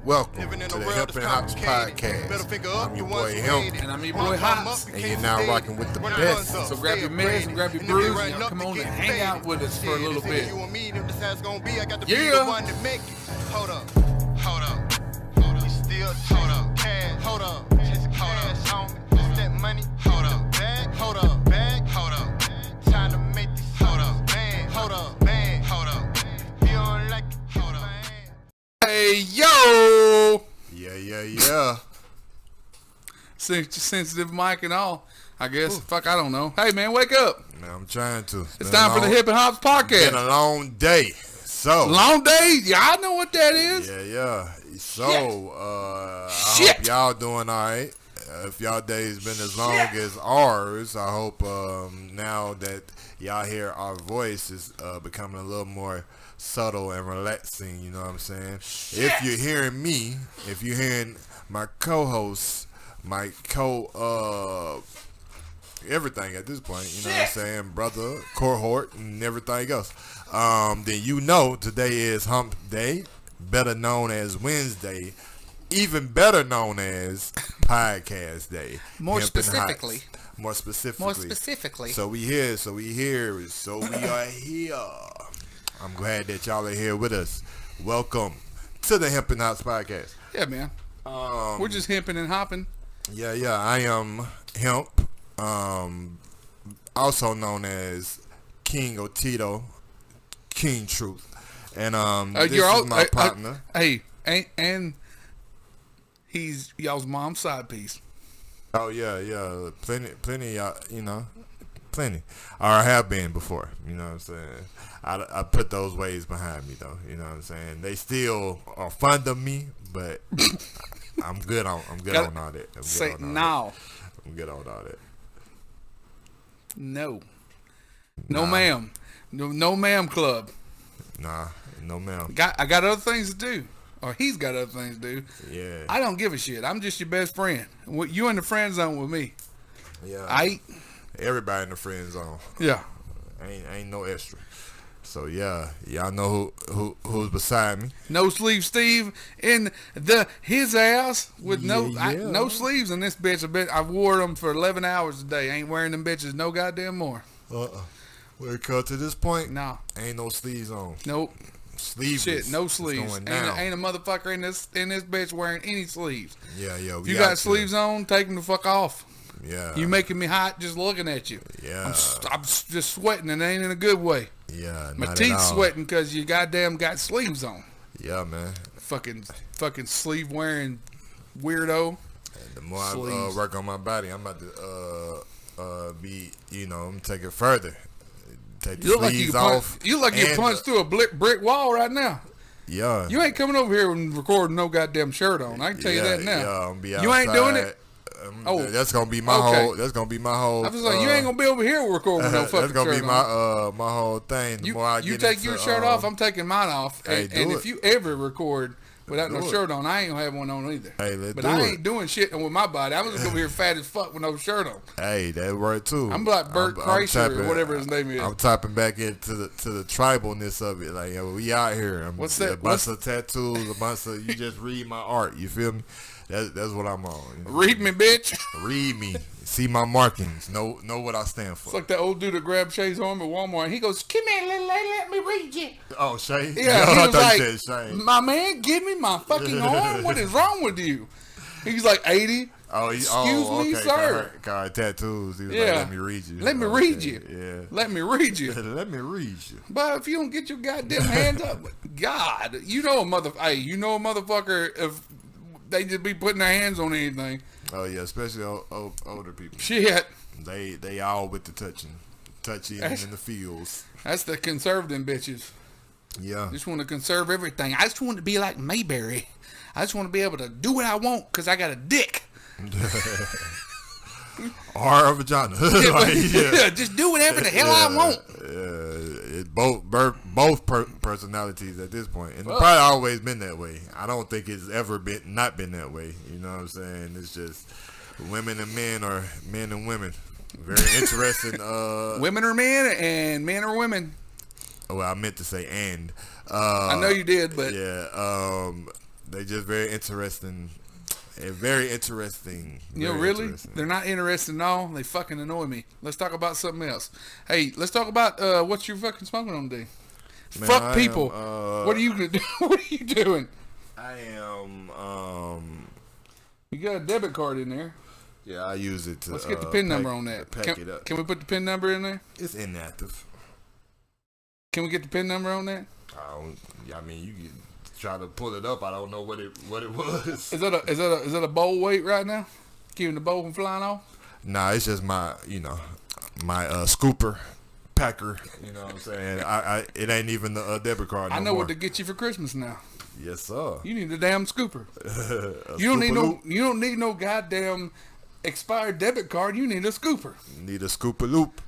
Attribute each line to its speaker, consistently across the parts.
Speaker 1: Welcome to the Hemp&Hopz Podcast. I'm your boy Hemp,
Speaker 2: and I'm your boy Hopz,
Speaker 1: and you're now rocking with the best.
Speaker 2: So grab your meds and grab your brews and come on and hang out with us for a little bit. Yeah.
Speaker 3: Hold up. You still hold up. Cash. Hold up. Cash on me. Just that money. Hold up. Bag. Hold up. Bag. Hold up. Time to make this. Hold up. Bang. Hold up. Bang. Hold up. If you don't like it, hold up.
Speaker 2: Hey, yo!
Speaker 1: Yeah.
Speaker 2: Sensitive mic and all, I guess. Ooh. Fuck, I don't know. Hey, man, wake up.
Speaker 1: Man, I'm trying to.
Speaker 2: It's time for the Hemp&Hopz Podcast.
Speaker 1: It's been a long day. So.
Speaker 2: Long day? Yeah, I know what that is.
Speaker 1: Yeah. So, I hope y'all doing all right. If y'all day's been as long as ours, I hope now that y'all hear our voice is becoming a little more subtle and relaxing, you know what I'm saying? If you're hearing me, if you're hearing my co-host, my everything at this point, you know what I'm saying, brother, cohort, and everything else, then you know today is Hump Day, better known as Wednesday, even better known as Podcast Day.
Speaker 2: More specifically.
Speaker 1: So we are here. I'm glad that y'all are here with us. Welcome to the Hemp&Hopz Podcast.
Speaker 2: Yeah, man. We're just hemping and hopping.
Speaker 1: Yeah. I am Hemp, also known as King Otito, King Truth, and this is my partner.
Speaker 2: And he's y'all's mom's side piece.
Speaker 1: Oh yeah. Plenty. Plenty. Or I have been before. You know what I'm saying. I put those ways behind me though. You know what I'm saying. They still are fond of me, but I'm good on all that. I'm good on all that.
Speaker 2: No, ma'am. No ma'am club.
Speaker 1: Nah, no ma'am.
Speaker 2: I got other things to do. Or he's got other things to do.
Speaker 1: Yeah.
Speaker 2: I don't give a shit. I'm just your best friend. You in the friend zone with me.
Speaker 1: Yeah. Everybody in the friend zone.
Speaker 2: Yeah.
Speaker 1: Ain't no extra. So yeah, y'all know who's beside me.
Speaker 2: No sleeve Steve in his ass with no sleeves in this bitch. I wore them for 11 hours a day. Ain't wearing them bitches no goddamn more.
Speaker 1: When it comes to this point,
Speaker 2: no,
Speaker 1: ain't no sleeves on.
Speaker 2: Nope.
Speaker 1: Sleeveless.
Speaker 2: Shit, no sleeves. Ain't a motherfucker in this bitch wearing any sleeves.
Speaker 1: Yeah.
Speaker 2: If you got sleeves on, take them the fuck off.
Speaker 1: Yeah.
Speaker 2: You making me hot just looking at you.
Speaker 1: Yeah.
Speaker 2: I'm just sweating and it ain't in a good way.
Speaker 1: Yeah.
Speaker 2: My teeth sweating because you goddamn got sleeves on.
Speaker 1: Yeah, man.
Speaker 2: Fucking sleeve wearing weirdo.
Speaker 1: And the more I work on my body, I'm about to be, I'm take it further. Take the sleeves off.
Speaker 2: You like you punched through a brick wall right now.
Speaker 1: Yeah.
Speaker 2: You ain't coming over here and recording no goddamn shirt on. I can tell you that now.
Speaker 1: Yeah, I'm gonna be outside.
Speaker 2: You ain't doing it.
Speaker 1: That's gonna be my whole. That's gonna be my whole.
Speaker 2: I was like, you ain't gonna be over here recording with no fucking shirt on.
Speaker 1: That's gonna be my whole thing. The more I get
Speaker 2: take your shirt off, I'm taking mine off. And if you ever record without no shirt on, I ain't gonna have one on either.
Speaker 1: Hey, let's
Speaker 2: But I ain't doing shit with my body. I'm just gonna be here fat as fuck with no shirt on.
Speaker 1: Hey, that worked too.
Speaker 2: I'm like Bert Kreischer or whatever his name is.
Speaker 1: I'm tapping back into the tribalness of it. Like, we out here.
Speaker 2: What's that?
Speaker 1: A bunch of tattoos, a bunch of you just read my art. You feel me? That's what I'm on.
Speaker 2: Read me, bitch.
Speaker 1: Read me. See my markings. Know what I stand for.
Speaker 2: It's like that old dude that grabbed Shay's arm at Walmart. And he goes, "Come here, little lady, let me read you."
Speaker 1: Oh, Shay?
Speaker 2: Yeah, he was like,
Speaker 1: you said Shay.
Speaker 2: "My man, give me my fucking arm. What is wrong with you?" He's like 80. Excuse me, sir.
Speaker 1: Got tattoos. He was like, "Let me read you."
Speaker 2: Let me read you.
Speaker 1: Yeah.
Speaker 2: Let me read you.
Speaker 1: Let me read you.
Speaker 2: But if you don't get your goddamn hands up, God, you know a motherfucker if they just be putting their hands on anything.
Speaker 1: Oh yeah, especially older people.
Speaker 2: Shit.
Speaker 1: They all with the touching in the fields.
Speaker 2: That's the conservative bitches.
Speaker 1: Yeah.
Speaker 2: Just want to conserve everything. I just want to be like Mayberry. I just want to be able to do what I want because I got a dick.
Speaker 1: Or a vagina.
Speaker 2: Just do whatever the hell I want.
Speaker 1: It's both personalities at this point, and it's probably always been that way. I don't think it's ever not been that way. You know what I'm saying? It's just women and men, or men and women. Very interesting.
Speaker 2: Women are men and men are women.
Speaker 1: Well, I meant to say and.
Speaker 2: I know you did, but
Speaker 1: yeah. They just very interesting. Very interesting.
Speaker 2: You know, really? They're not interesting at all. They fucking annoy me. Let's talk about something else. Hey, let's talk about what you're fucking smoking on today. Man, fuck people. What are you gonna do? What are you doing?
Speaker 1: I am.
Speaker 2: You got a debit card in there.
Speaker 1: Yeah, I use it to.
Speaker 2: Let's get the PIN number on that.
Speaker 1: It up.
Speaker 2: Can we put the PIN number in there?
Speaker 1: It's inactive.
Speaker 2: Can we get the PIN number on that?
Speaker 1: I mean, you can try to pull it up. I don't know what it was.
Speaker 2: Is that a bowl weight right now? Keeping the bowl from flying off?
Speaker 1: Nah, it's just my scooper packer. You know what I'm saying? It ain't even the debit card.
Speaker 2: I know what to get you for Christmas now.
Speaker 1: Yes, sir.
Speaker 2: You need a damn scooper. You don't need no goddamn expired debit card. You need a scooper.
Speaker 1: You need a scooper loop.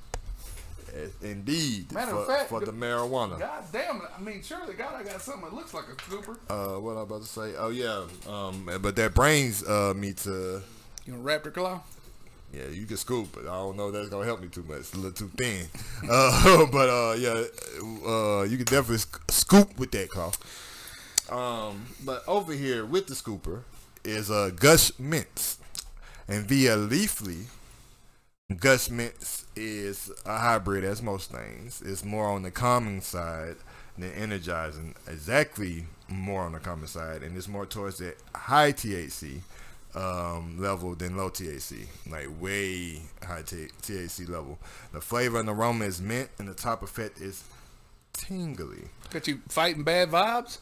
Speaker 1: Indeed.
Speaker 2: Matter of fact,
Speaker 1: for the marijuana.
Speaker 2: God damn it. I mean, surely God, I got something that looks like a scooper.
Speaker 1: What I about to say? Oh yeah. But that brings me to.
Speaker 2: You want Raptor Claw?
Speaker 1: Yeah, you can scoop, but I don't know if that's gonna help me too much. It's a little too thin. You can definitely scoop with that claw. But over here with the scooper is Gush Mints, and via Leafly, Gus Mintz is a hybrid, as most things. It's more on the calming side than energizing. Exactly more on the calming side, and it's more towards the high THC level than low THC, like way high THC level. The flavor and aroma is mint, and the top effect is tingly.
Speaker 2: Got you fighting bad vibes?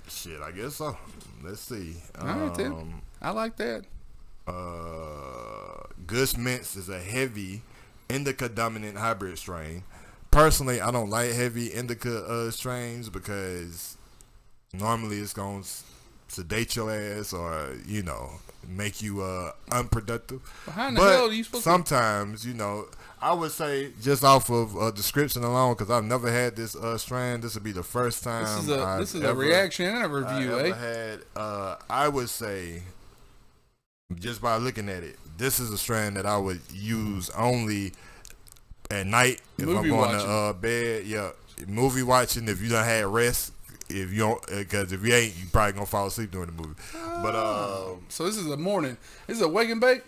Speaker 1: Shit, I guess so. Let's see.
Speaker 2: All right, I like that.
Speaker 1: Gush Mints is a heavy indica dominant hybrid strain. Personally, I don't like heavy indica strains because normally it's gonna sedate your ass or make you unproductive.
Speaker 2: Well, how in the hell are you supposed
Speaker 1: sometimes I would say just off of description alone, because I've never had this strain. This would be the first time.
Speaker 2: This is a reaction and a review.
Speaker 1: I would say, just by looking at it, this is a strain that I would use only at night if I'm going to bed. Yeah, movie watching. If you done had rest, if you don't, because if you ain't, you probably gonna fall asleep during the movie.
Speaker 2: So this is a morning. This is a wake and bake.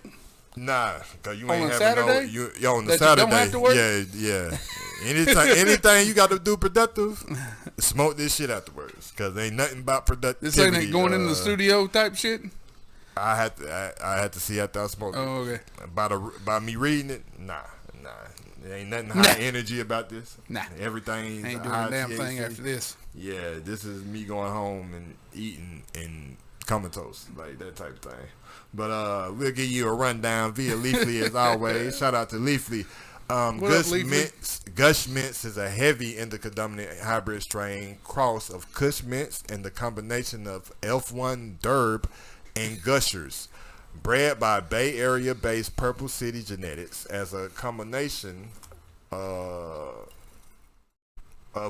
Speaker 1: Nah, cause you
Speaker 2: on
Speaker 1: ain't having
Speaker 2: Saturday?
Speaker 1: you on the Saturday.
Speaker 2: You don't have to work?
Speaker 1: Yeah. Anything you got to do productive, smoke this shit afterwards, cause ain't nothing about productivity.
Speaker 2: This ain't going into the studio type shit.
Speaker 1: I had to see after I smoked.
Speaker 2: Oh, okay.
Speaker 1: By me reading it, nah. There ain't nothing high energy about this.
Speaker 2: Nah.
Speaker 1: Everything
Speaker 2: ain't doing a damn thing after this.
Speaker 1: Yeah, this is me going home and eating and comatose, like that type of thing. But we'll give you a rundown via Leafly as always. Shout out to Leafly. Gush Mints is a heavy indica dominant hybrid strain cross of Kush Mints and the combination of F1 Derb and Gushers. Bred by Bay Area based Purple City Genetics as a combination of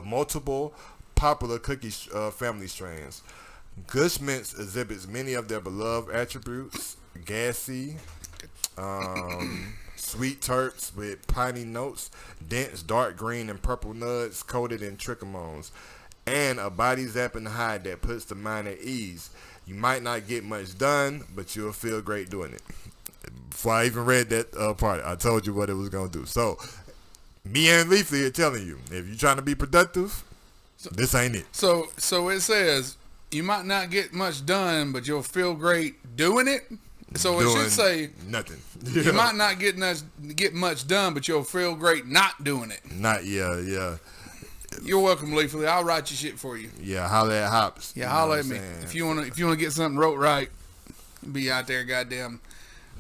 Speaker 1: multiple popular cookie family strains. Gush Mints exhibits many of their beloved attributes: gassy, sweet terps with piney notes, dense dark green and purple nuts coated in trichomones, and a body zapping high that puts the mind at ease. You might not get much done, but you'll feel great doing it. Before I even read that part, I told you what it was going to do. So, me and Leafly are telling you, if you're trying to be productive, this ain't it.
Speaker 2: So it says, you might not get much done, but you'll feel great doing it? So it should say,
Speaker 1: nothing.
Speaker 2: You might not get much done, but you'll feel great not doing it.
Speaker 1: Yeah.
Speaker 2: You're welcome, Leafly. I'll write your shit for you.
Speaker 1: Yeah, holla at Hops.
Speaker 2: Yeah, holla at me. If you wanna get something wrote right, be out there, goddamn.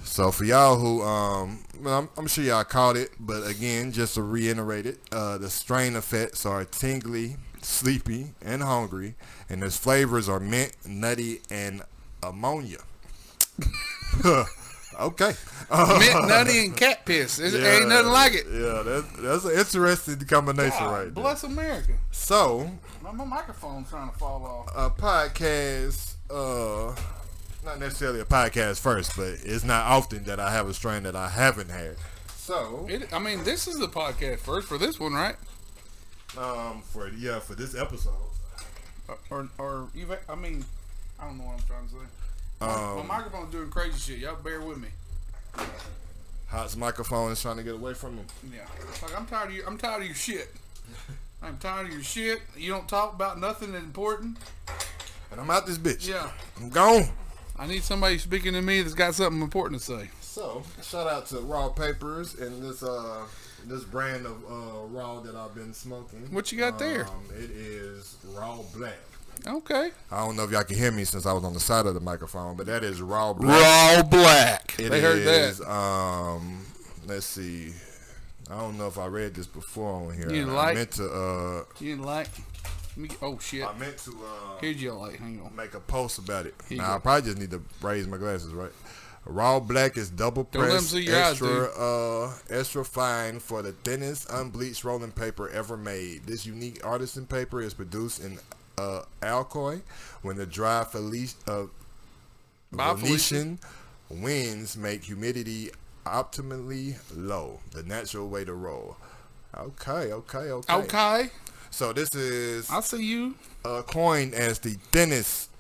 Speaker 1: So for y'all who I'm sure y'all caught it, but again, just to reiterate it, the strain effects are tingly, sleepy, and hungry, and its flavors are mint, nutty, and ammonia. Okay.
Speaker 2: Mint, nutty, and cat piss. Ain't nothing like it.
Speaker 1: Yeah, that's an interesting combination right there.
Speaker 2: Bless America.
Speaker 1: So,
Speaker 2: my microphone's trying to fall off.
Speaker 1: A podcast, not necessarily a podcast first, but it's not often that I have a strain that I haven't had. So,
Speaker 2: this is the podcast first for this one, right?
Speaker 1: For this episode.
Speaker 2: I don't know what I'm trying to say. My microphone's doing crazy shit. Y'all bear with me.
Speaker 1: Hot's microphone is trying to get away from him.
Speaker 2: Yeah. Like, I'm tired of you. I'm tired of your shit. I'm tired of your shit. You don't talk about nothing important.
Speaker 1: And I'm out this bitch.
Speaker 2: Yeah.
Speaker 1: I'm gone.
Speaker 2: I need somebody speaking to me that's got something important to say.
Speaker 1: So, shout out to Raw Papers and this brand of Raw that I've been smoking.
Speaker 2: What you got there?
Speaker 1: It is Raw Black.
Speaker 2: Okay.
Speaker 1: I don't know if y'all can hear me since I was on the side of the microphone, but that is Raw Black.
Speaker 2: Raw Black.
Speaker 1: They heard that. Let's see. I don't know if I read this before on here.
Speaker 2: You didn't like?
Speaker 1: I meant to.
Speaker 2: You didn't like? Oh shit.
Speaker 1: I meant to.
Speaker 2: Here's your light. Hang on.
Speaker 1: Make a post about it. Now I probably just need to raise my glasses, right? Raw Black is double pressed, extra fine for the thinnest unbleached rolling paper ever made. This unique artisan paper is produced in Alcoy when the dry Venetian winds make humidity optimally low. The natural way to roll. Okay. So this is
Speaker 2: I see you
Speaker 1: coined as the thinnest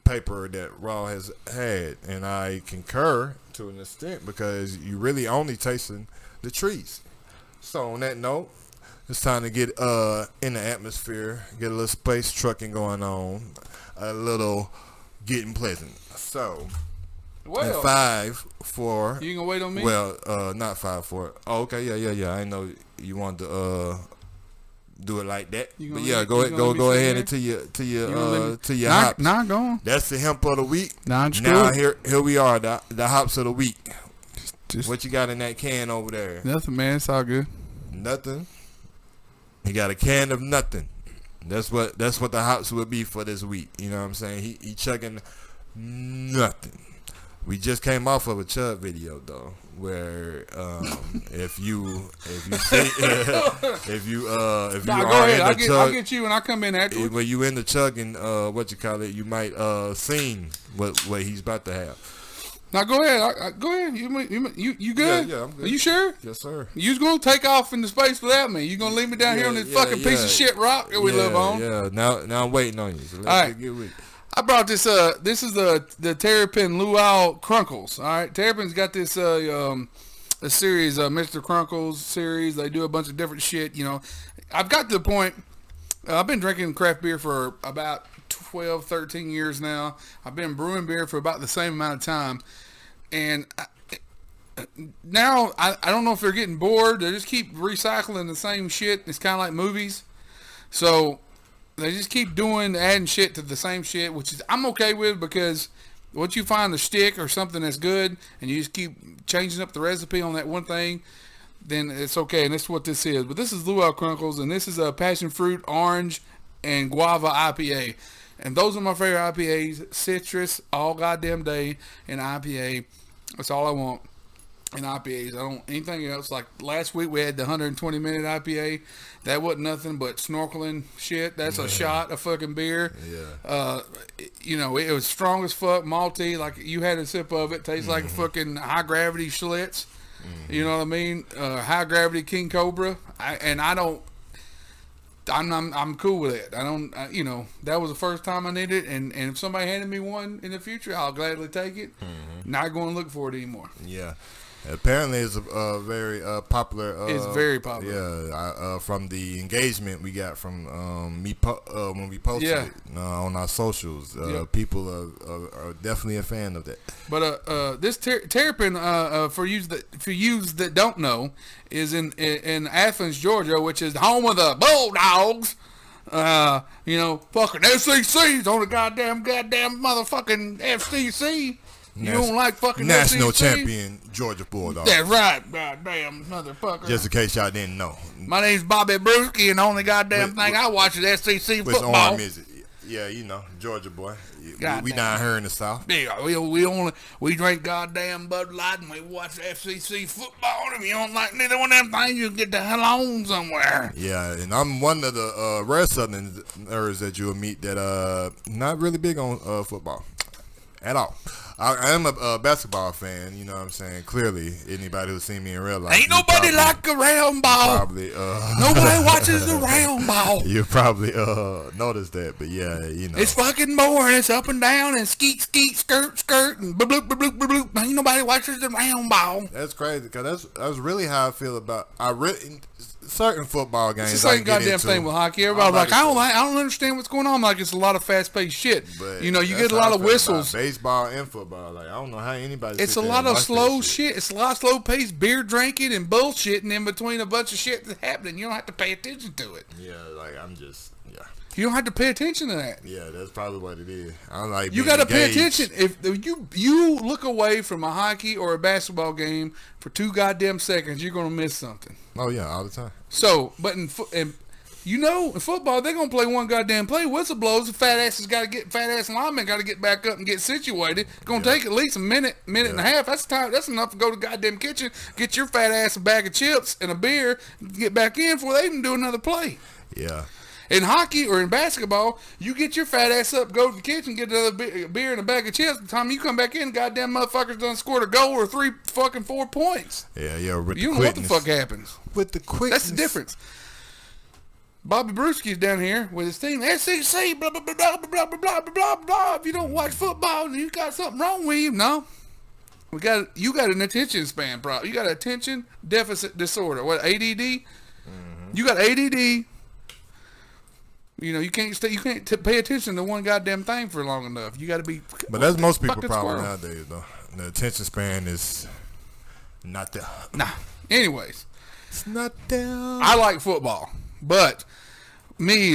Speaker 1: paper that Raw has had, and I concur to an extent because you really only tasting the trees. So on that note, it's time to get in the atmosphere, get a little space trucking going on, a little getting pleasant. So,
Speaker 2: well,
Speaker 1: 5, 4.
Speaker 2: You gonna wait on me?
Speaker 1: Well, not 5, 4. Oh, okay, yeah. I know you want to do it like that. But yeah, go ahead and to your hops.
Speaker 2: Nah, go on.
Speaker 1: That's the hemp of the week.
Speaker 2: Nah,
Speaker 1: now here we are, the hops of the week. Just what you got in that can over there?
Speaker 2: Nothing, man. It's all good.
Speaker 1: Nothing. He got a can of nothing. That's what the hops would be for this week. You know what I'm saying? He chugging nothing. We just came off of a Chub video though, where if you
Speaker 2: I'll get you when I come in afterwards.
Speaker 1: When you in the chugging, you might seen what he's about to have.
Speaker 2: Now go ahead. Go ahead. You good?
Speaker 1: Yeah, I'm good.
Speaker 2: Are you sure?
Speaker 1: Yes, sir.
Speaker 2: You's gonna take off into space without me? You gonna leave me down here on this fucking piece of shit rock that we live on?
Speaker 1: Yeah. Now I'm waiting on you. So let's get with it.
Speaker 2: I brought this. This is the Terrapin Loui Kruckles. All right, Terrapin's got this a series, Mr. Kruckles series. They do a bunch of different shit. You know, I've got to the point. I've been drinking craft beer for about 12, 13 years now. I've been brewing beer for about the same amount of time, and now I don't know if they're getting bored. They just keep recycling the same shit. It's kind of like movies, so. They just keep adding shit to the same shit, which is I'm okay with because once you find the shtick or something that's good and you just keep changing up the recipe on that one thing, then it's okay. And that's what this is. But this is Loui Kruckles, and this is a passion fruit, orange, and guava IPA. And those are my favorite IPAs. Citrus all goddamn day in IPA. That's all I want in IPAs. I don't want anything else. Like last week we had the 120-minute IPA. That wasn't nothing but snorkeling shit. That's a shot of fucking beer.
Speaker 1: Yeah.
Speaker 2: It was strong as fuck, malty. Like you had a sip of it. Tastes like fucking high gravity Schlitz. You know what I mean? High gravity King Cobra. I'm cool with it. I don't. That was the first time I needed it, and if somebody handed me one in the future, I'll gladly take it. Not going to look for it anymore.
Speaker 1: Yeah. Apparently, it's a very popular.
Speaker 2: It's very popular.
Speaker 1: Yeah, from the engagement we got from when we posted it on our socials, people are definitely a fan of that.
Speaker 2: But this Terrapin, for you that don't know, is in Athens, Georgia, which is the home of the Bulldogs. Fucking SEC's on the goddamn motherfucking FCC. You don't like fucking
Speaker 1: national
Speaker 2: SEC?
Speaker 1: Champion Georgia Bulldogs.
Speaker 2: That's right, goddamn motherfucker.
Speaker 1: Just in case y'all didn't know.
Speaker 2: My name's Bobby Brewski, and the only goddamn thing I watch is SEC football.
Speaker 1: Which arm is it? Yeah, Georgia boy. We down here in the South.
Speaker 2: Yeah, we drink goddamn Bud Light and we watch FCC football. If you don't like neither one of them things, you can get the hell on somewhere.
Speaker 1: Yeah, and I'm one of the rare Southerners that you'll meet that not really big on football at all. I am a basketball fan. You know what I'm saying? Clearly, anybody who's seen me in real life,
Speaker 2: Ain't nobody like a round ball.
Speaker 1: Probably.
Speaker 2: Nobody watches the round ball.
Speaker 1: You probably noticed that, but yeah, you know.
Speaker 2: It's fucking boring. It's up and down and skeet, skirt, and bloop, bloop, bloop, bloop. Ain't nobody watches the round ball.
Speaker 1: That's crazy because that's really how I feel about certain football games.
Speaker 2: It's the same goddamn thing with hockey. Everybody's like, I don't understand what's going on. Like, it's a lot of fast-paced shit.
Speaker 1: But
Speaker 2: you know, you get a lot of whistles.
Speaker 1: Baseball and football. Like, I don't know how anybody.
Speaker 2: It's a lot of slow shit. It's a lot of slow-paced beer drinking and bullshitting in between a bunch of shit that's happening. You don't have to pay attention to it.
Speaker 1: Yeah, like yeah.
Speaker 2: You don't have to pay attention to that.
Speaker 1: Yeah, that's probably what it is. I don't like.
Speaker 2: You got to pay attention. If you look away from a hockey or a basketball game for 2 goddamn seconds, you're gonna miss something.
Speaker 1: Oh yeah, all the time.
Speaker 2: So, but in football, they're gonna play one goddamn play. Whistle blows. The fat ass lineman got to get back up and get situated. It's gonna take at least a minute and a half. That's time. That's enough to go to the goddamn kitchen, get your fat ass a bag of chips and a beer, get back in before they even do another play.
Speaker 1: Yeah.
Speaker 2: In hockey or in basketball, you get your fat ass up, go to the kitchen, get another beer and a bag of chips. By the time you come back in, goddamn motherfuckers done scored a goal or 4 points.
Speaker 1: Yeah. With
Speaker 2: you
Speaker 1: the
Speaker 2: don't know what the fuck happens.
Speaker 1: With the quickness.
Speaker 2: That's the difference. Bobby Brewski's down here with his team, SEC, blah, blah, blah, blah, blah, blah, blah, blah, blah. If you don't watch football, you got something wrong with you. No. You got an attention span problem. You got an attention deficit disorder. What, ADD? Mm-hmm. You got ADD. You know, you can't pay attention to one goddamn thing for long enough. You got to be.
Speaker 1: But that's most people's problem nowadays, though. The attention span is not there.
Speaker 2: Nah. Anyways,
Speaker 1: it's not there.
Speaker 2: I like football, but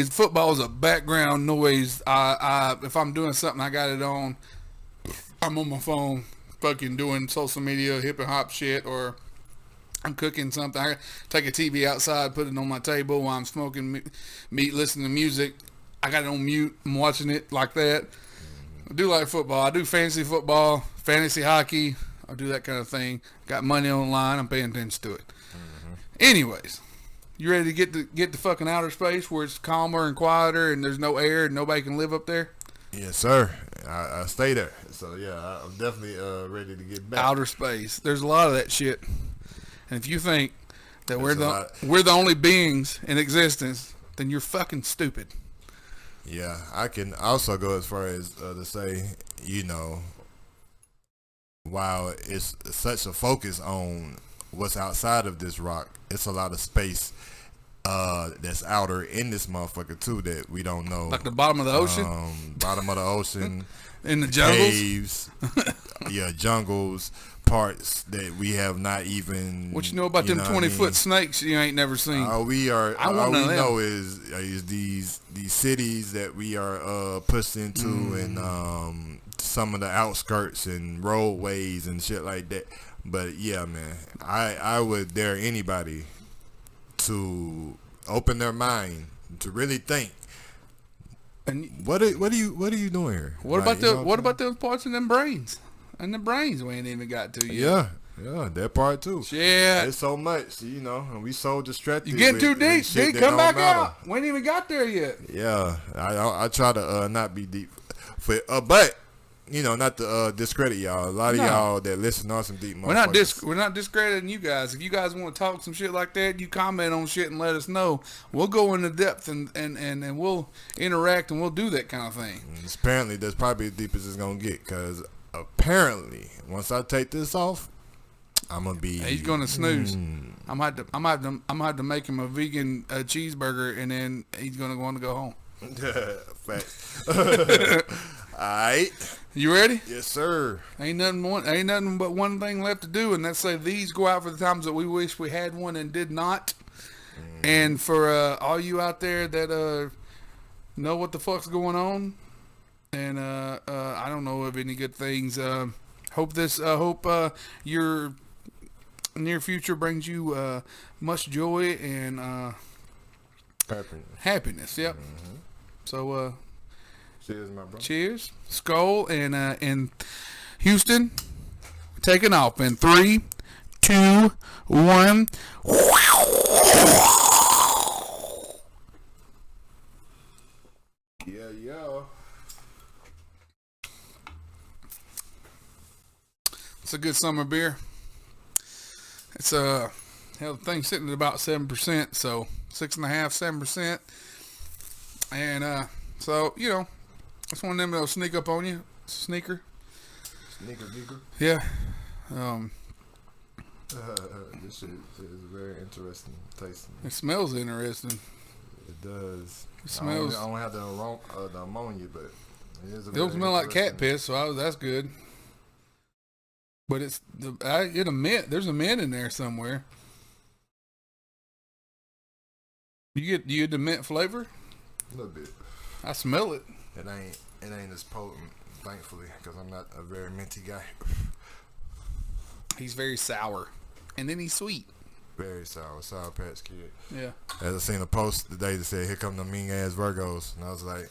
Speaker 2: football is a background noise. If I'm doing something, I got it on. I'm on my phone, fucking doing social media, hip and hop shit, or I'm cooking something. I take a TV outside, put it on my table while I'm smoking meat, listening to music. I got it on mute. I'm watching it like that. I do like football. I do fantasy football, fantasy hockey. I do that kind of thing. Got money on the line. I'm paying attention to it. Mm-hmm. Anyways, you ready to get the fucking outer space where it's calmer and quieter and there's no air and nobody can live up there?
Speaker 1: Yes, sir. I stay there. So, yeah, I'm definitely ready to get back.
Speaker 2: Outer space. There's a lot of that shit. And if you think that we're the only beings in existence, then you're fucking stupid.
Speaker 1: Yeah, I can also go as far as to say, you know, while it's such a focus on what's outside of this rock, it's a lot of space that's outer in this motherfucker too that we don't know.
Speaker 2: Like the bottom of the ocean?
Speaker 1: Bottom of the ocean.
Speaker 2: In the jungles?
Speaker 1: Caves. Yeah, jungles. Parts that we have not even.
Speaker 2: What you know about them 20-foot snakes you ain't never seen?
Speaker 1: All we know is these cities that we are pushed into and some of the outskirts and roadways and shit like that. But yeah, man, I would dare anybody to open their mind to really think. And what are you doing here?
Speaker 2: What about those parts in them brains? And the brains we ain't even got to yet.
Speaker 1: Yeah, that part too.
Speaker 2: Yeah.
Speaker 1: It's so much, you know, and we so distracted.
Speaker 2: You getting too deep. Deep, come back out. We ain't even got there yet.
Speaker 1: Yeah, I try to not be deep. But, you know, not to discredit y'all. A lot of y'all that listen are some deep motherfuckers.
Speaker 2: We're not discrediting you guys. If you guys want to talk some shit like that, you comment on shit and let us know. We'll go into depth and we'll interact and we'll do that kind of thing.
Speaker 1: And apparently, that's probably as deep as it's going to get because apparently, once I take this off, I'm gonna be.
Speaker 2: He's gonna snooze. I'm gonna have to make him a vegan cheeseburger, and then he's gonna want to go home.
Speaker 1: Facts. All right.
Speaker 2: You ready?
Speaker 1: Yes, sir.
Speaker 2: Ain't nothing but one thing left to do, and that's say these go out for the times that we wish we had one and did not. And for all you out there that know what the fuck's going on. And I don't know of any good things. Hope your near future brings you much joy and happiness. Yep. Mm-hmm. So
Speaker 1: cheers, my brother.
Speaker 2: Cheers. Skull and Houston taking off in 3, 2, 1.
Speaker 1: Yeah.
Speaker 2: It's a good summer beer. It's hell, the thing's sitting at about 7%, so 6.5%, 7%. And so it's one of them that'll sneak up on you. Sneaker. Yeah.
Speaker 1: This shit is very interesting tasting.
Speaker 2: It smells interesting.
Speaker 1: It does.
Speaker 2: It smells.
Speaker 1: I don't have the ammonia, but it
Speaker 2: don't smell like cat piss, so that's good. But I get a mint. There's a mint in there somewhere. You get the mint flavor?
Speaker 1: A little bit.
Speaker 2: I smell it.
Speaker 1: It ain't as potent, thankfully, because I'm not a very minty guy.
Speaker 2: He's very sour, and then he's sweet.
Speaker 1: Very sour Patch Kid.
Speaker 2: Yeah.
Speaker 1: As I seen a post today that said, "Here come the mean ass Virgos," and I was like,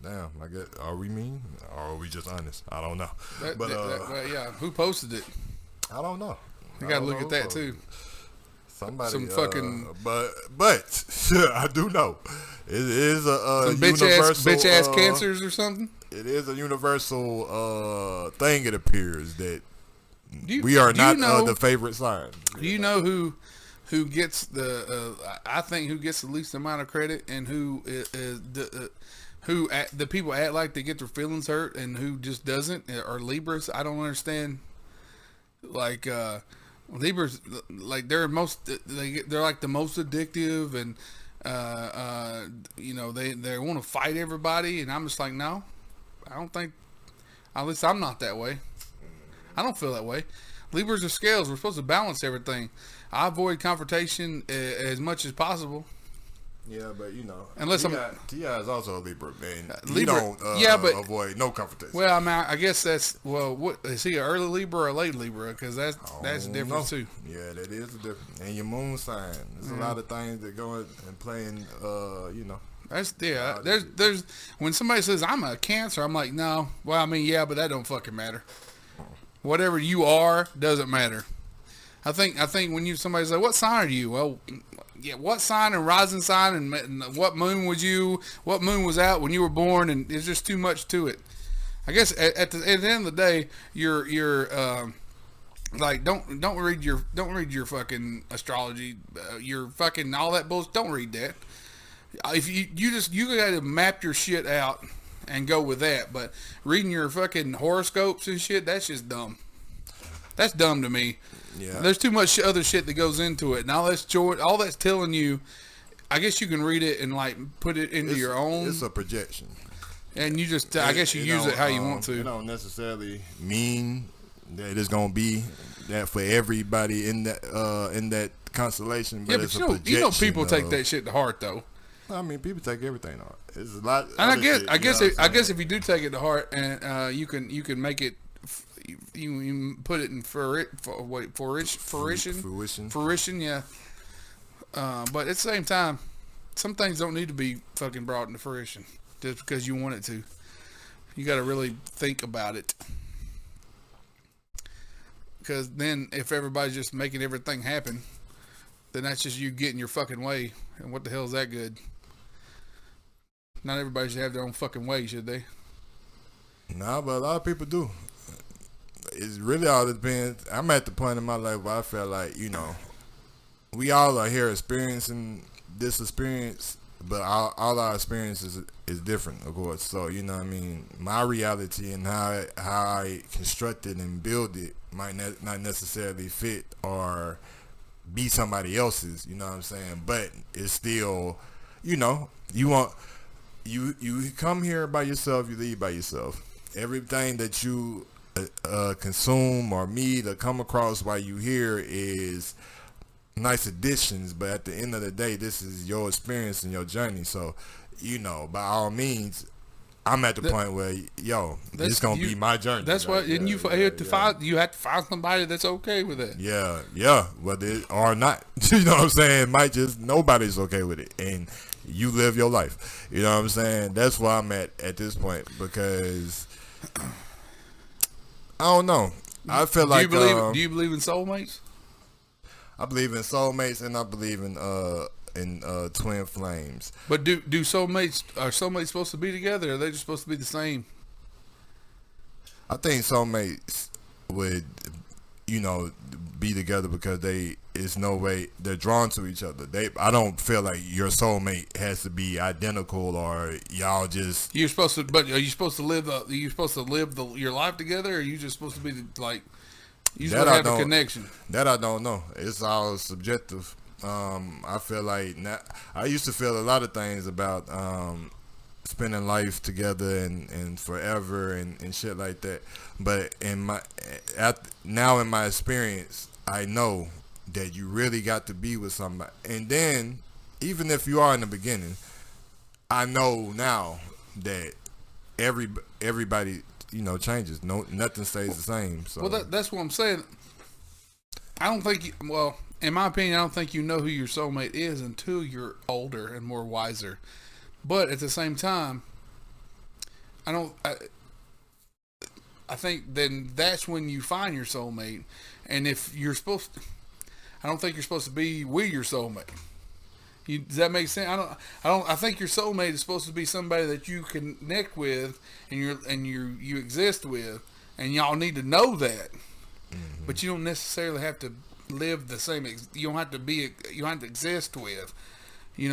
Speaker 1: "Damn, I guess are we mean or are we just honest? I don't know."
Speaker 2: Yeah. Who posted it?
Speaker 1: I don't know.
Speaker 2: You gotta look at that too.
Speaker 1: Somebody,
Speaker 2: some fucking,
Speaker 1: but I do know it is a
Speaker 2: some
Speaker 1: universal
Speaker 2: bitch ass cancers or something.
Speaker 1: It is a universal thing. It appears that we are
Speaker 2: do you
Speaker 1: not
Speaker 2: know,
Speaker 1: the favorite sign.
Speaker 2: Do you know who gets the? I think who gets the least amount of credit, and who is the people act like they get their feelings hurt, and who just doesn't, are Libras. I don't understand. Like Libras, like they're like the most addictive, and they want to fight everybody, and I'm just like, no, I don't think. At least I'm not that way. I don't feel that way. Libras are scales. We're supposed to balance everything. I avoid confrontation as much as possible.
Speaker 1: Yeah, but
Speaker 2: unless
Speaker 1: T.I. is also a Libra, man.
Speaker 2: Libra,
Speaker 1: you don't avoid no confrontation.
Speaker 2: Well, I mean, I guess that's what is he, an early Libra or a late Libra? Because that's different too.
Speaker 1: Yeah, that is a different. And your moon sign. There's a lot of things that go and play in.
Speaker 2: That's there's when somebody says I'm a Cancer, I'm like, no. Well, I mean, yeah, but that don't fucking matter. Whatever you are doesn't matter. I think when somebody's like, what sign are you? Well, yeah, what sign and rising sign and what moon was out when you were born, and there's just too much to it. I guess at the end of the day, you're like don't read your fucking astrology, your fucking all that bullshit. Don't read that. If you gotta map your shit out and go with that, but reading your fucking horoscopes and shit, that's just dumb. That's dumb to me. Yeah. There's too much other shit that goes into it. And all that's telling you, I guess you can read it and like put it into your own.
Speaker 1: It's a projection.
Speaker 2: And you just, I guess you use it how you want to.
Speaker 1: It don't necessarily mean that it's going to be that for everybody in that constellation. But it's a projection.
Speaker 2: People take that shit to heart though.
Speaker 1: I mean, people take everything to heart. It's a lot.
Speaker 2: And I guess if you do take it to heart, and you can make it, you put it in fruition. Yeah. But at the same time, some things don't need to be fucking brought into fruition just because you want it to. You got to really think about it. Because then, if everybody's just making everything happen, then that's just you getting your fucking way. And what the hell is that good? Not everybody should have their own fucking way, should they?
Speaker 1: Nah, but a lot of people do. It's really all depends. I'm at the point in my life where I feel like, we all are here experiencing this experience, but all our experiences is different, of course. So, you know what I mean? My reality and how I construct it and build it might not necessarily fit or be somebody else's, you know what I'm saying? But it's still, you come here by yourself, you leave by yourself. Everything that you consume or meet or come across while you here is nice additions, but at the end of the day, this is your experience and your journey. So, by all means, I'm at the point where, it's gonna be my journey.
Speaker 2: That's what, and you have to find somebody that's okay with it.
Speaker 1: Yeah, whether or not, you know what I'm saying. Might just nobody's okay with it, and you live your life. You know what I'm saying. That's where I'm at this point, because I don't know. I feel like.
Speaker 2: Do you believe in soulmates?
Speaker 1: I believe in soulmates, and I believe in twin flames.
Speaker 2: But are soulmates supposed to be together, or are they just supposed to be the same?
Speaker 1: I think soulmates would be together because it's no way they're drawn to each other. I don't feel like your soulmate has to be identical or y'all just.
Speaker 2: You're supposed to, but are you supposed to live? Your life together, or are you just supposed to be you supposed to have a connection?
Speaker 1: That I don't know. It's all subjective. I feel like I used to feel a lot of things about spending life together and forever and shit like that. But now in my experience, I know that you really got to be with somebody. And then, even if you are in the beginning, I know now that everybody, changes. Nothing stays the same. So.
Speaker 2: Well, that's what I'm saying. I don't think, in my opinion, I don't think you know who your soulmate is until you're older and more wiser. But at the same time, I think then that's when you find your soulmate. And if you're supposed to, I don't think you're supposed to be with your soulmate. Does that make sense? I think your soulmate is supposed to be somebody that you connect with and you exist with, and y'all need to know that. Mm-hmm. But you don't necessarily have to live the same. You don't have to exist with. You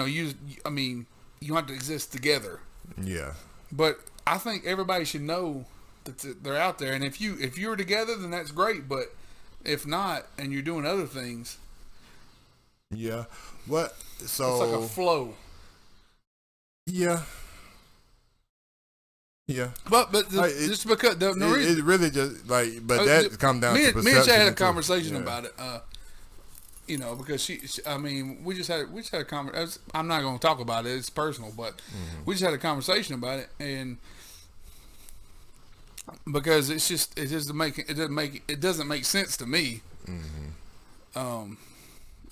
Speaker 2: have to exist together.
Speaker 1: Yeah.
Speaker 2: But I think everybody should know that they're out there, and if you're together, then that's great. But if not, and you're doing other things,
Speaker 1: yeah. What? So
Speaker 2: it's like a flow.
Speaker 1: Yeah. Yeah.
Speaker 2: But just because
Speaker 1: it really just that come down to perception.
Speaker 2: Me and Shay had a conversation about it. Because we just had a conversation. I'm not going to talk about it. It's personal, but we just had a conversation about it, and because it doesn't make sense to me. Mm-hmm.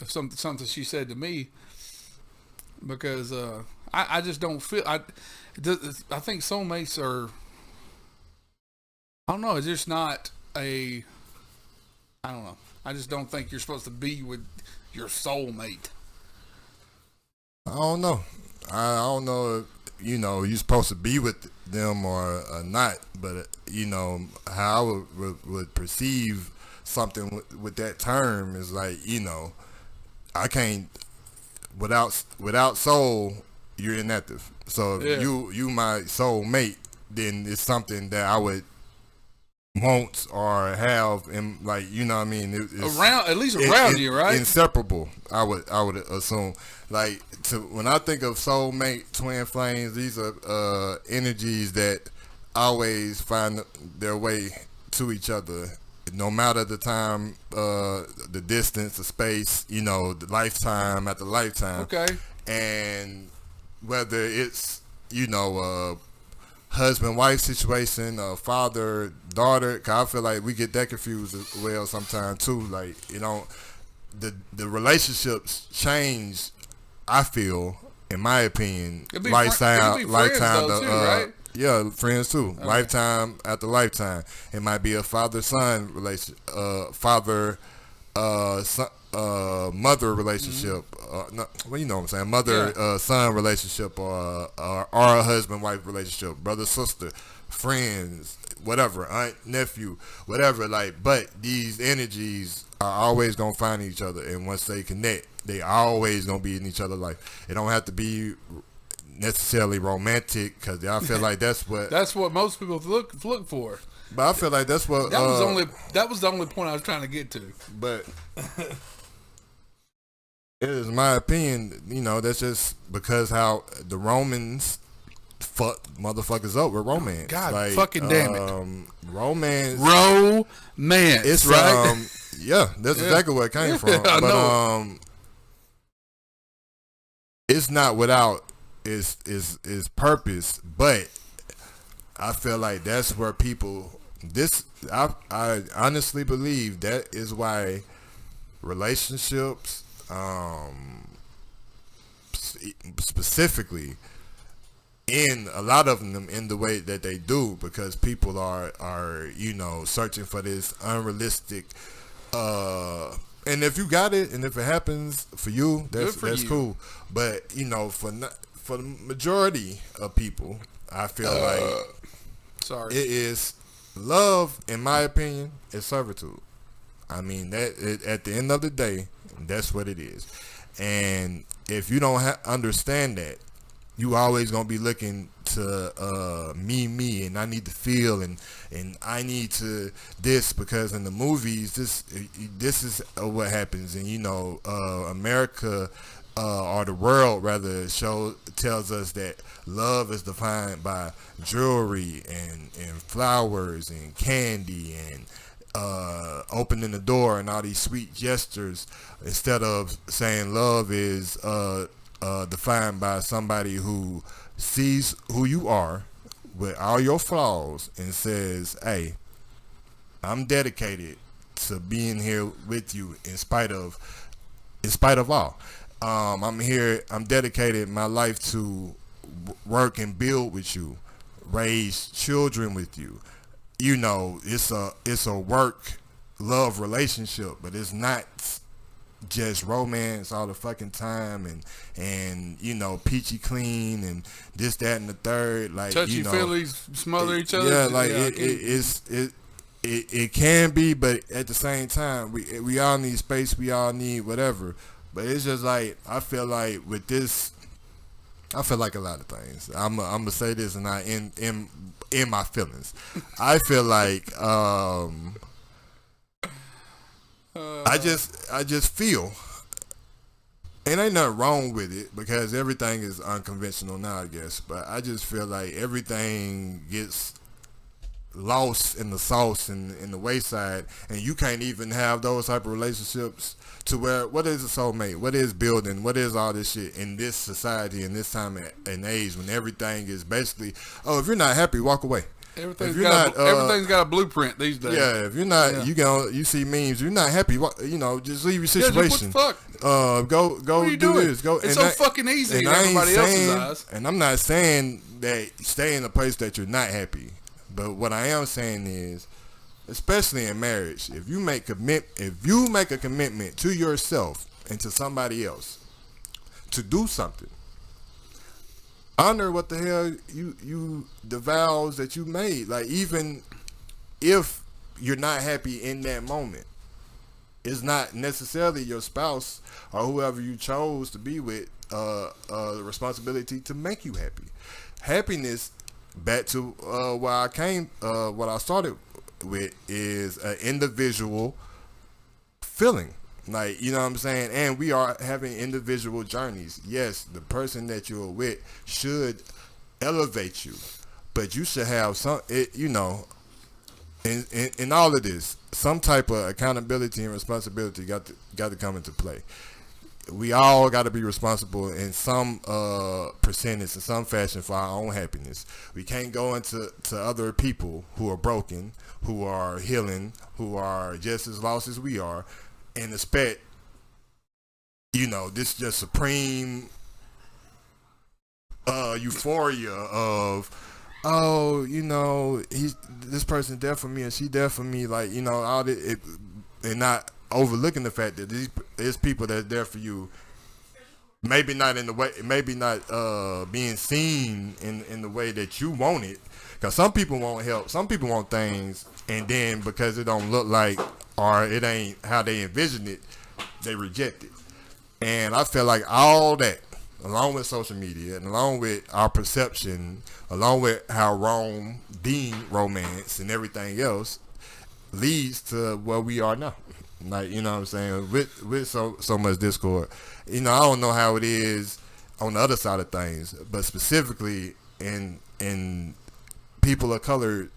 Speaker 2: Something she said to me, because I just don't feel I think soulmates are. I don't know. It's just not a. I don't know. I just don't think you're supposed to be with your soulmate.
Speaker 1: I don't know. I don't know if, you're supposed to be with them or not, but, how I would perceive something with that term is like, I can't, without soul, you're inactive. So if you my soulmate, then it's something that I would want or have, and it's
Speaker 2: around you, right?
Speaker 1: Inseparable. I would assume. When I think of soulmate, twin flames, these are energies that always find their way to each other, no matter the time, the distance, the space, the lifetime after lifetime.
Speaker 2: Okay.
Speaker 1: And whether it's husband-wife situation, father-daughter, cause I feel like we get that confused as well sometimes too. The relationships change. I feel, in my opinion, lifetime,
Speaker 2: right?
Speaker 1: Yeah, friends too. Okay. Lifetime after lifetime. It might be a father-son relationship, mother relationship. What I'm saying? Mother-son relationship, or a husband-wife relationship, brother-sister, friends, whatever, aunt, nephew, whatever. But these energies are always gonna find each other, and once they connect, they always gonna be in each other's life. It don't have to be necessarily romantic, because I feel like that's what
Speaker 2: most people look for.
Speaker 1: But I feel like that's what
Speaker 2: that was the only point I was trying to get to.
Speaker 1: But it is my opinion, that's just because how the Romans fuck motherfuckers up with romance.
Speaker 2: God fucking damn it.
Speaker 1: Romance.
Speaker 2: It's right.
Speaker 1: That's exactly where it came from. But it's not without its purpose, but I feel like that's where people. I honestly believe that is why relationships, specifically, in a lot of them in the way that they do, because people are searching for this unrealistic. And if you got it, and if it happens for you, that's cool. But for the majority of people, I feel like it is love. In my opinion, is servitude. I mean, at the end of the day, that's what it is. And if you don't understand that, you always gonna be looking to me, and I need to feel, and I need to this, because in the movies, this is what happens, and America or the world rather tells us that love is defined by jewelry and flowers and candy and opening the door and all these sweet gestures, instead of saying love is defined by somebody who sees who you are with all your flaws and says, hey, I'm dedicated to being here with you in spite of all. I'm dedicated my life to work and build with you, raise children with you. It's a work love relationship, but it's not just romance all the fucking time and peachy clean and this, that, and the third, like
Speaker 2: touchy feelies, smother each other.
Speaker 1: Yeah, like it can be, but at the same time, we all need space, we all need whatever. But it's just like, I feel like with this, I feel like a lot of things. I'm gonna say this, and I in my feelings. I feel like I just feel, and ain't nothing wrong with it, because everything is unconventional now, I guess. But I just feel like everything gets lost in the sauce and in the wayside, and you can't even have those type of relationships to where, what is a soulmate, what is building, what is all this shit in this society, in this time and age, when everything is basically, if you're not happy, walk away.
Speaker 2: Everything's got a blueprint these days.
Speaker 1: Yeah, if you're not, you see memes. You're not happy. Just leave your situation.
Speaker 2: What the fuck?
Speaker 1: Go
Speaker 2: what are you
Speaker 1: do
Speaker 2: doing?
Speaker 1: this. Go.
Speaker 2: It's so fucking easy in everybody else's eyes.
Speaker 1: And I'm not saying that stay in a place that you're not happy, but what I am saying is, especially in marriage, if you make a commitment to yourself and to somebody else to do something, honor what the hell the vows that you made. Like, even if you're not happy in that moment, it's not necessarily your spouse or whoever you chose to be with the responsibility to make you happy. Happiness, back to what I started with, is an individual feeling. Like, you know what I'm saying? And we are having individual journeys. Yes, the person that you're with should elevate you, but you should have in all of this, some type of accountability and responsibility got to come into play. We all got to be responsible in some percentage, in some fashion, for our own happiness. We can't go into other people who are broken, who are healing, who are just as lost as we are, and expect, this just supreme euphoria of, this person there for me and she there for me, like, all this, and not overlooking the fact that there's people that's there for you, maybe not in the way, maybe not being seen in the way that you want it, because some people want help, some people want things, and then because it don't look like, or it ain't how they envision it, they reject it. And I feel like all that, along with social media and along with our perception, along with how wrong being romance and everything else, leads to where we are now. Like, you know what I'm saying, with so much discord. I don't know how it is on the other side of things, but specifically in people of color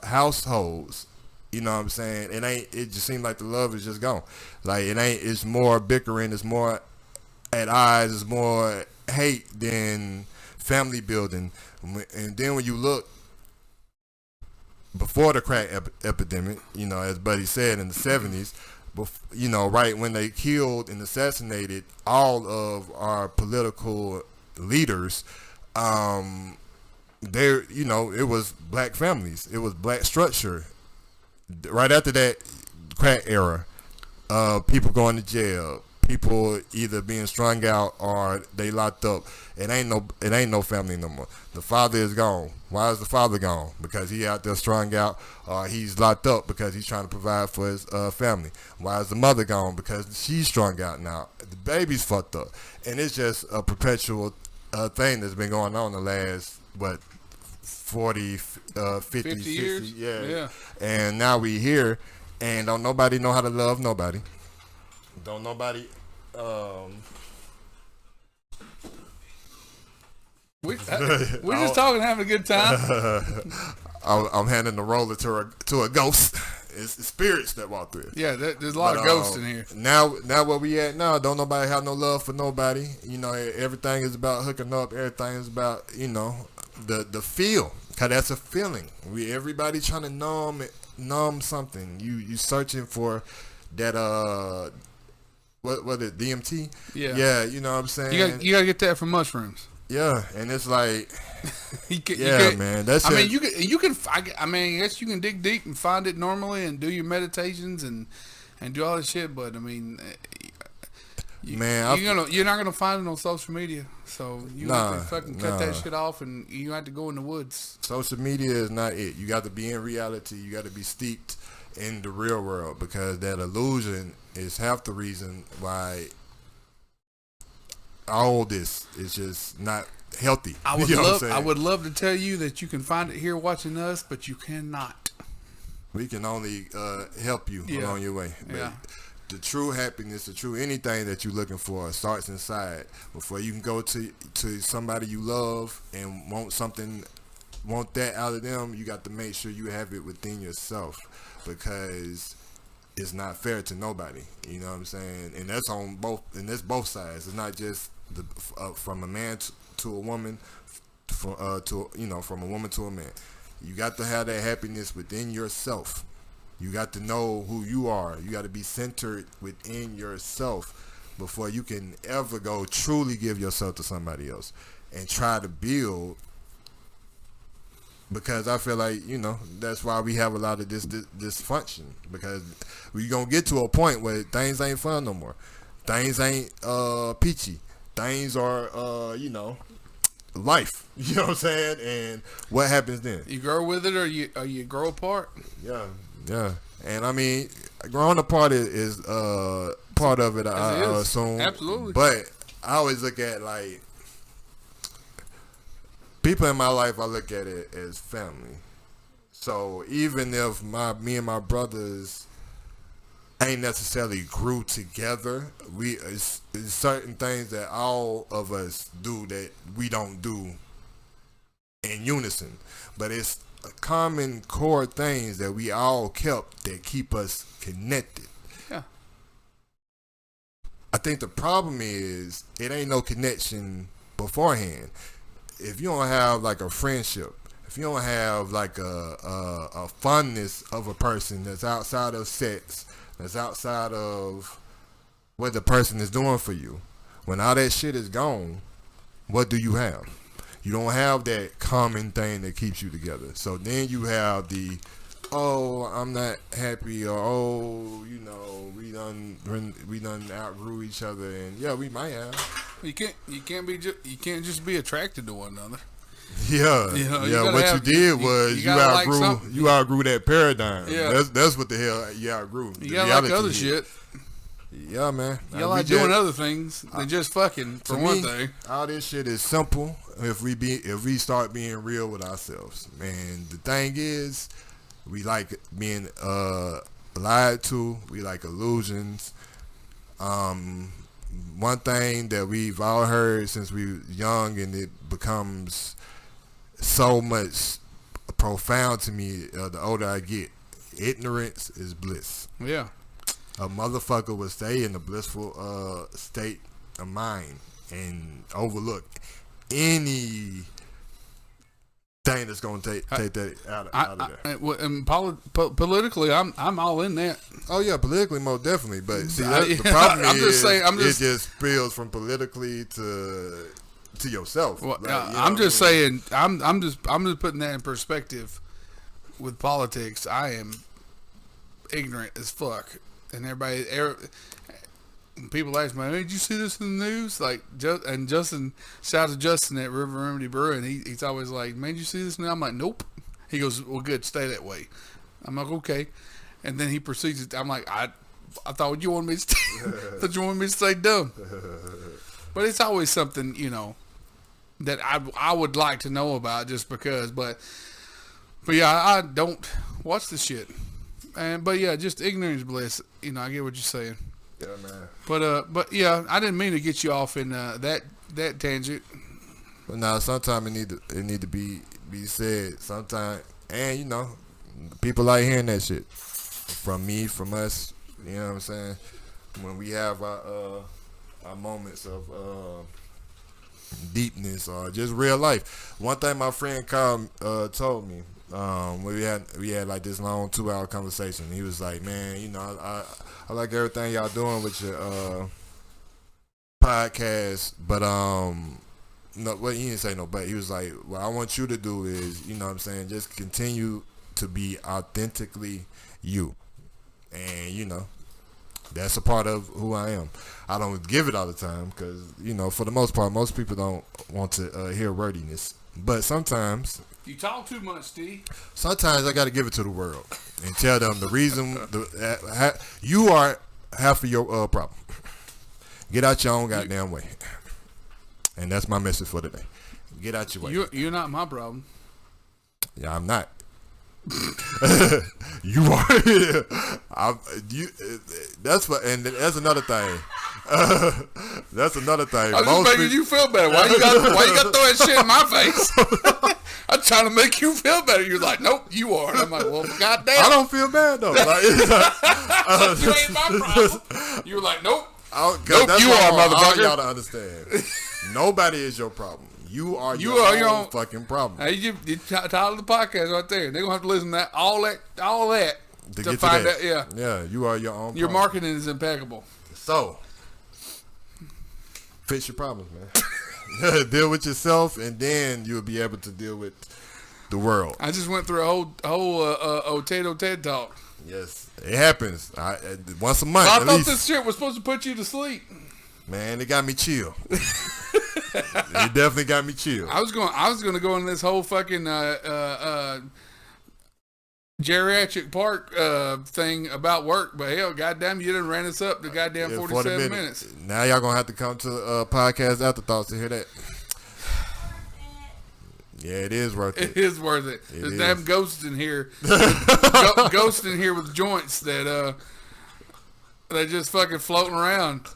Speaker 1: households, you know what I'm saying, it just seems like the love is just gone. Like, it's more bickering, it's more at odds, it's more hate than family building. And then when you look before the crack epidemic, as Buddy said, in the 70s, right when they killed and assassinated all of our political leaders, it was black families, it was black structure. Right after that crack era, people going to jail, people either being strung out or they locked up. It ain't no family no more. The father is gone. Why is the father gone? Because he out there strung out, or he's locked up because he's trying to provide for his family. Why is the mother gone? Because she's strung out now. The baby's fucked up, and it's just a perpetual thing that's been going on the last 40, 50
Speaker 2: years.
Speaker 1: 60, yeah. And now we here, and don't nobody know how to love nobody. Don't nobody.
Speaker 2: We're just talking, having a good time.
Speaker 1: I'm handing the roller to a ghost. It's spirits that walk through it.
Speaker 2: Yeah, there's a lot of ghosts in here.
Speaker 1: Now where we at now, don't nobody have no love for nobody. You know, everything is about hooking up. Everything is about, you know, the feel. Cause that's a feeling. Everybody trying to numb something. You searching for that what is it, DMT? Yeah, you know what I'm saying?
Speaker 2: You gotta get that from mushrooms.
Speaker 1: Yeah, and it's like, man, that's.
Speaker 2: I mean, you can. I mean, I guess you can dig deep and find it normally and do your meditations and do all this shit. But I mean, you're not gonna find it on social media. So you have to fucking cut that shit off, and you have to go in the woods.
Speaker 1: Social media is not it. You got to be in reality. You got to be steeped in the real world, because that illusion is half the reason why all this is just not healthy.
Speaker 2: I would love to tell you that you can find it here watching us, but you cannot.
Speaker 1: We can only help you along your way. But the true happiness, the true anything that you're looking for starts inside. Before you can go to somebody you love and want that out of them, you got to make sure you have it within yourself, because it's not fair to nobody. You know what I'm saying? And that's on both, and that's both sides. It's not just from a man to a woman, from a woman to a man. You got to have that happiness within yourself. You got to know who you are. You got to be centered within yourself before you can ever go truly give yourself to somebody else and try to build. Because I feel like, you know, that's why we have a lot of this dysfunction, because we're going to get to a point where things ain't fun no more. Things ain't peachy. Things are, life. You know what I'm saying? And what happens then?
Speaker 2: You grow with it, or you grow apart?
Speaker 1: Yeah. And I mean, growing apart is part of it, I assume.
Speaker 2: Absolutely.
Speaker 1: But I always look at, like, people in my life, I look at it as family. So even if me and my brothers ain't necessarily grew together, it's certain things that all of us do that we don't do in unison. But it's common core things that we all kept that keep us connected.
Speaker 2: Yeah.
Speaker 1: I think the problem is it ain't no connection beforehand. If you don't have like a friendship, if you don't have like a fondness of a person that's outside of sex, that's outside of what the person is doing for you, when all that shit is gone, what do you have? You don't have that common thing that keeps you together. So then you have the, I'm not happy, or we done outgrew each other, and yeah, we might have.
Speaker 2: You can't just be attracted to one another.
Speaker 1: Yeah, What you did was you outgrew that paradigm. Yeah, that's what the hell you outgrew.
Speaker 2: You gotta like other shit.
Speaker 1: Yeah, man.
Speaker 2: You like doing other things than just fucking, for one thing.
Speaker 1: All this shit is simple if we start being real with ourselves. Man, the thing is, we like being lied to. We like illusions. One thing that we've all heard since we were young, and it becomes so much profound to me the older I get: ignorance is bliss.
Speaker 2: Yeah.
Speaker 1: A motherfucker will stay in a blissful state of mind and overlook any thing that's gonna take that out of there.
Speaker 2: And politically, I'm all in that.
Speaker 1: Oh yeah, politically, most definitely. But see, the problem it just spills from politically to yourself.
Speaker 2: Well, I'm just saying, I'm just putting that in perspective. With politics, I am ignorant as fuck, and people ask me, hey, did you see this in the news? Like, and Justin, shout out to Justin at River Remedy Brewing. He's always like, man, did you see this now? I'm like, nope. He goes, well, good, stay that way. I'm like, okay. And then he proceeds. I'm like, I thought you wanted me to stay. Thought you wanted me to stay dumb. But it's always something, you know, that I would like to know about just because. But yeah, I don't watch the shit. But yeah, just ignorance bliss. You know, I get what you're saying.
Speaker 1: Yeah, man.
Speaker 2: But yeah, I didn't mean to get you off in that tangent.
Speaker 1: But now, sometimes it need to be said. Sometimes, and you know, people like hearing that shit from me, from us. You know what I'm saying? When we have our moments of deepness or just real life. One thing my friend told me. We had like this long 2-hour conversation. He was like, man, you know, I like everything y'all doing with your podcast, but no, well, he didn't say no, but he was like, what I want you to do is, you know what I'm saying, just continue to be authentically you. And, you know, that's a part of who I am. I don't give it all the time because, you know, for the most part, most people don't want to hear wordiness. But sometimes...
Speaker 2: You talk too much, Steve.
Speaker 1: Sometimes I got to give it to the world and tell them the reason you are half of your problem. Get out your own goddamn way. And that's my message for today. Get out your way.
Speaker 2: You're not my problem.
Speaker 1: Yeah, I'm not. You are. And that's another thing. That's another thing.
Speaker 2: I'm just making you feel better. Why you got to throw that shit in my face? I'm trying to make you feel better. You're like, nope, you are. And I'm like, well, goddamn.
Speaker 1: I don't feel bad though. Like,
Speaker 2: you ain't my problem. You were like, nope.
Speaker 1: Nope,
Speaker 2: you are, motherfucker.
Speaker 1: I want y'all to understand. Nobody is your problem. You are your own fucking problem.
Speaker 2: Hey, you title of the podcast right there. They're gonna have to listen to all that
Speaker 1: to get
Speaker 2: find
Speaker 1: to that.
Speaker 2: out.
Speaker 1: Yeah, you are your own.
Speaker 2: Your
Speaker 1: problem.
Speaker 2: marketing is impeccable.
Speaker 1: So, fix your problems, man. Deal with yourself, and then you'll be able to deal with the world.
Speaker 2: I just went through a whole Tato TED Talk.
Speaker 1: Yes, it happens. Once a month.
Speaker 2: I
Speaker 1: at
Speaker 2: thought
Speaker 1: least.
Speaker 2: this shit was supposed to put you to sleep.
Speaker 1: Man, it got me chill. It definitely got me chill.
Speaker 2: I was going to go in this whole fucking geriatric park thing about work, but hell, goddamn, you done ran us up to goddamn 47 minutes.
Speaker 1: Now y'all gonna have to come to podcast Afterthoughts to hear that. Yeah, it is worth it.
Speaker 2: It is worth it. There's damn ghosts in here. Ghosts in here with joints that they're just fucking floating around.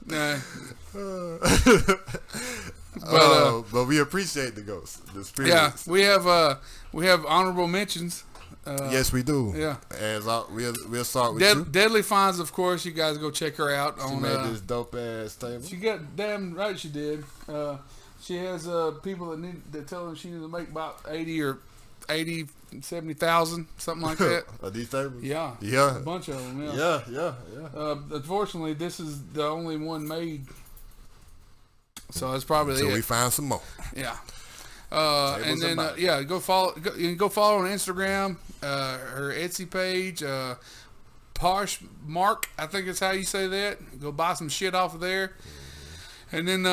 Speaker 1: But we appreciate the ghosts. The spirits.
Speaker 2: Yeah, we have honorable mentions.
Speaker 1: Yes, we do.
Speaker 2: Yeah.
Speaker 1: We'll start with you.
Speaker 2: Deadly Finds, of course. You guys go check her out.
Speaker 1: She made this dope ass table.
Speaker 2: She got damn right she did. She has people that tell her she needs to make about 70,000, something like that.
Speaker 1: Are these tables?
Speaker 2: Yeah.
Speaker 1: Yeah.
Speaker 2: A bunch of them.
Speaker 1: Yeah.
Speaker 2: Unfortunately, this is the only one made. So that's probably
Speaker 1: So
Speaker 2: it.
Speaker 1: we find some more.
Speaker 2: Yeah. And then go follow her on Instagram, her Etsy page, Posh Mark, I think is how you say that. Go buy some shit off of there. And then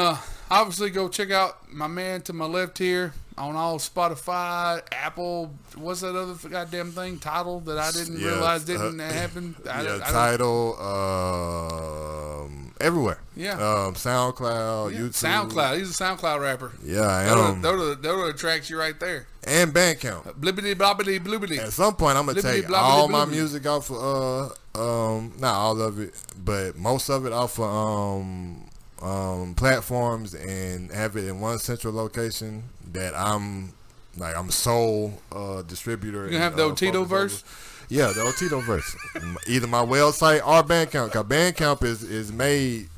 Speaker 2: obviously go check out my man to my left here on all Spotify, Apple, what's that other goddamn thing? Tidal that I didn't realize didn't happen.
Speaker 1: Tidal, everywhere.
Speaker 2: Yeah.
Speaker 1: SoundCloud, YouTube.
Speaker 2: SoundCloud. He's a SoundCloud rapper.
Speaker 1: Yeah, I am.
Speaker 2: That'll attract you right there.
Speaker 1: And Bandcamp.
Speaker 2: Blibbity blobbity bloobity.
Speaker 1: At some point, I'm gonna take all my music off of not all of it, but most of it off of platforms and have it in one central location that I'm sole distributor.
Speaker 2: You gonna have the Otito verse?
Speaker 1: Yeah, the Otito verse. Either my website or Bandcamp. Cause Bandcamp is made,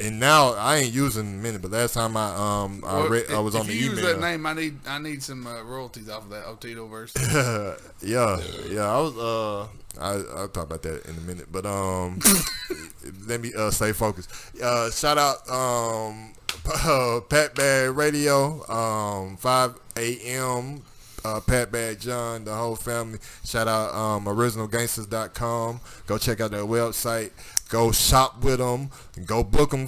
Speaker 1: and now I ain't using many. But last time I was on the email. If you use that
Speaker 2: name, I need some royalties off of that Otito verse.
Speaker 1: yeah. I'll talk about that in a minute. But let me stay focused. Shout out Pat Bad Radio, 5 a.m. Pat Bad John, the whole family. Shout out originalgangsters.com. Go check out their website. Go shop with them. Go book them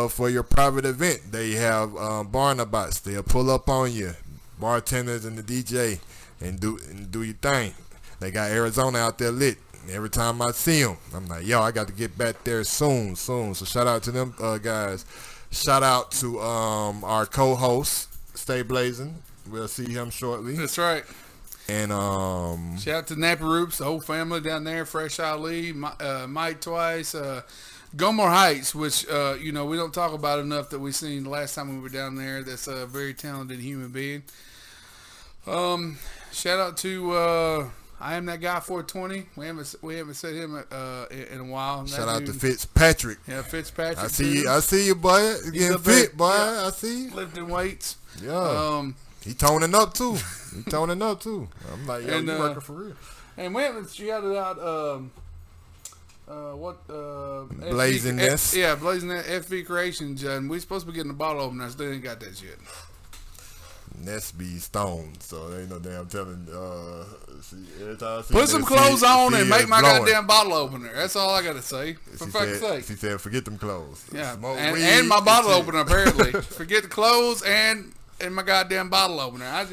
Speaker 1: for your private event. They have barnabots. They'll pull up on you. Bartenders and the DJ and do your thing. They got Arizona out there lit. Every time I see them, I'm like, yo, I got to get back there soon. So shout out to them guys. Shout out to our co-host, Stay Blazing. We'll see him shortly.
Speaker 2: That's right.
Speaker 1: And
Speaker 2: shout out to Nappy Roops, the whole family down there. Fresh Ali, Mike twice, Gomor Heights, which we don't talk about enough that we seen the last time we were down there. That's a very talented human being. Shout out to I Am That Guy 420. We haven't said him in a while.
Speaker 1: Shout out to Fitzpatrick.
Speaker 2: Yeah, Fitzpatrick.
Speaker 1: I see you, boy. Getting fit, boy. Yeah. I see you.
Speaker 2: Lifting weights.
Speaker 1: Yeah. He toning up too. I'm like, yo, you working for real.
Speaker 2: And we haven't shouted out
Speaker 1: Blaziness.
Speaker 2: Blazing that FV Creations. And we supposed to be getting a bottle opener. Still ain't got that shit.
Speaker 1: Ness be stoned, so there ain't no damn telling.
Speaker 2: Put some clothes on and make my goddamn bottle opener. That's all I gotta say. For fuck's sake.
Speaker 1: She said, forget them clothes.
Speaker 2: Yeah, and my bottle opener apparently. Forget the clothes and my goddamn bottle opener.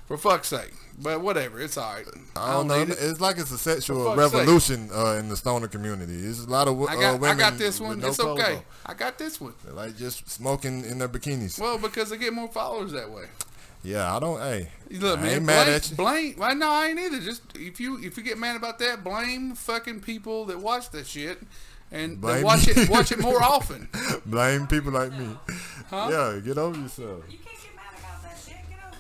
Speaker 2: For fuck's sake. But whatever, it's all right.
Speaker 1: I don't know. It's like it's a sexual revolution in the stoner community. There's a lot of women.
Speaker 2: I got this one.
Speaker 1: No
Speaker 2: it's okay.
Speaker 1: on.
Speaker 2: I got this one.
Speaker 1: They like just smoking in their bikinis.
Speaker 2: Well, because they get more followers that way.
Speaker 1: Yeah, I don't. Hey,
Speaker 2: look, man,
Speaker 1: I ain't mad at you.
Speaker 2: Blame. Well, no, I ain't either. Just if you get mad about that, blame fucking people that watch that shit and watch it more often.
Speaker 1: Blame people like me.
Speaker 2: Huh?
Speaker 1: Yeah, get over yourself.
Speaker 4: You can't get mad about that shit. Get over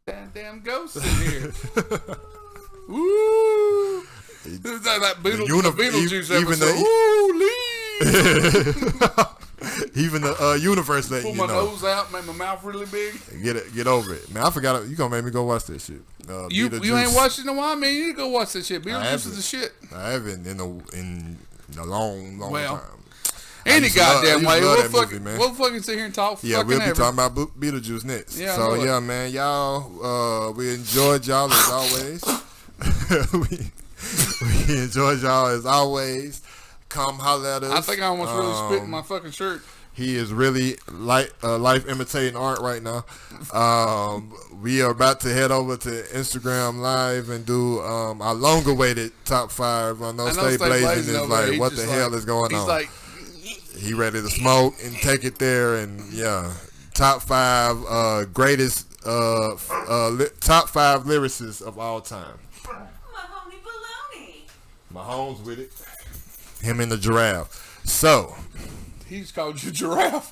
Speaker 4: it.
Speaker 2: Damn ghost in here. Ooh. It's like that Beetlejuice episode.
Speaker 1: Even the universe letting
Speaker 2: pull
Speaker 1: you know.
Speaker 2: Pull my nose out, make my mouth really big.
Speaker 1: Get over it, man. I forgot. You gonna make me go watch that shit.
Speaker 2: You ain't watched it in a while, man. You need to go watch that shit. Beetlejuice is the shit.
Speaker 1: I haven't in a long time.
Speaker 2: Any goddamn way. We'll
Speaker 1: fucking
Speaker 2: sit here and talk.
Speaker 1: Yeah, we'll be talking about Beetlejuice next. Yeah, so yeah, man, y'all. We enjoyed y'all as always. we enjoyed y'all as always. Come holler at us.
Speaker 2: I think I almost really spit in my fucking shirt.
Speaker 1: He is really life imitating art right now. We are about to head over to Instagram Live and do our longer-awaited top 5. I know Stay Blazing is like, what the hell is going on?
Speaker 2: Like,
Speaker 1: he ready to smoke and take it there, and yeah, top 5 greatest top 5 lyricists of all time.
Speaker 4: Mahoney Baloney.
Speaker 1: Mahomes with it. Him and the Giraffe. So
Speaker 2: he's called you Giraffe.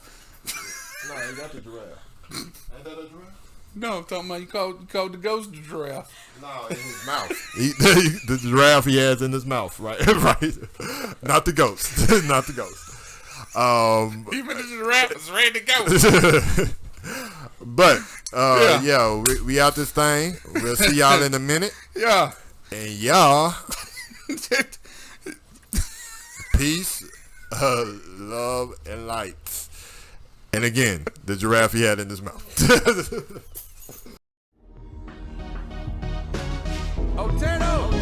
Speaker 1: No, he got the giraffe. Ain't that a giraffe?
Speaker 2: No, I'm talking about you called the ghost the giraffe.
Speaker 1: No, in his mouth. The giraffe he has in his mouth, right? Right. Not the ghost. Not the ghost.
Speaker 2: Even the giraffe is ready to go.
Speaker 1: But we out this thing. We'll see y'all in a minute.
Speaker 2: Yeah.
Speaker 1: And y'all, peace, love, and light. And again, the giraffe he had in his mouth.
Speaker 5: Oh, Tano!